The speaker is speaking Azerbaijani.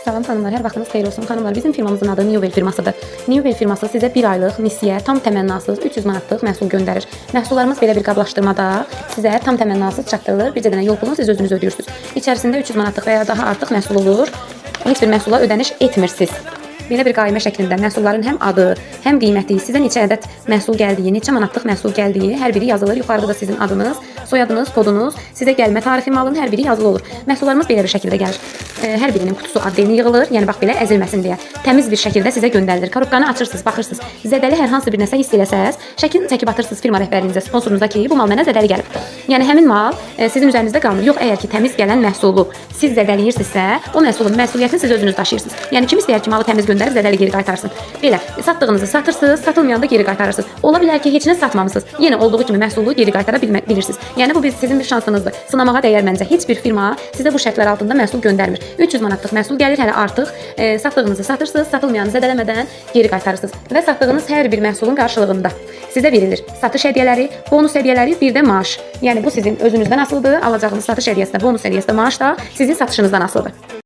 Salam xanımlar, hər vaxtınız xeyir olsun. Xanımlar, bizim firmamızın adı Newwell firmasıdır. Newwell firması sizə 1 aylıq misiyə tam təmənnasız 300 manatlıq məhsul göndərir. Məhsullarımız belə bir qablaşdırmada sizə tam təmənnasız çatdırılır. Bir dənə yol pulunu siz özünüz ödəyirsiniz. İçərisində 300 manatlıq və ya daha artıq məhsul olur. Heç bir məhsula ödəniş etmirsiniz. Belə bir qaymə şəklində məhsulların həm adı, həm qiyməti, sizə neçə ədəd məhsul gəldiyi, neçə manatlıq məhsul gəldiyi hər biri yazılır. Yuxarıda da sizin adınız, soyadınız, kodunuz, sizə gəlmə tarixi malın hər biri yazılı olur. Məhsullarımız belə bir şəkildə gəlir. Hər birinin qutusu adlı yığılır, yəni bax belə əzilməsin deyə. Təmiz bir şəkildə sizə göndərilir. Korobkanı açırsınız, baxırsınız. Zədəli hər hansı bir nəsə hiss eləsəz, şəklini çəkib atırsınız firma rəhbərinizə, sponsorunuza ki, bu mal mənə zədəli gəlib. Yəni həmin mal sizin üzərinizdə qalmır. Yox, əgər ki təmiz gələn məhsulu siz zədələyirsinizsə, o məhsulun məsuliyyətini siz özünüz daşıyırsınız. Yəni kim istəyər ki, malı təmiz göndərib zədəli geri qaytarsın. Belə satdığınızı satırsınız, satılmayanda geri qaytarırsınız. Ola bilər ki, heç nə satmamısınız. Yenə olduğu kimi məhsulu geri qaytara bilirsiniz. Yəni bu sizin bir şansınızdır. Sınamağa dəyər məncə. Heç bir firma sizə bu şərtlər altında məhsul göndərmir. 300 manatlıq məhsul gəlir, hələ artıq satdığınızı satırsınız, satılmayanı zədələmədən geri qaytarırsınız və satdığınız hər bir məhsulun qarşılığında sizə verilir satış hədiyyələri, bonus hədiyyələri, bir də maaş. Yəni bu sizin özünüzdən asılıdır. Alacağınız satış hədiyyəsi də, bonus hədiyyəsi də, maaş da sizin satışınızdan asılıdır.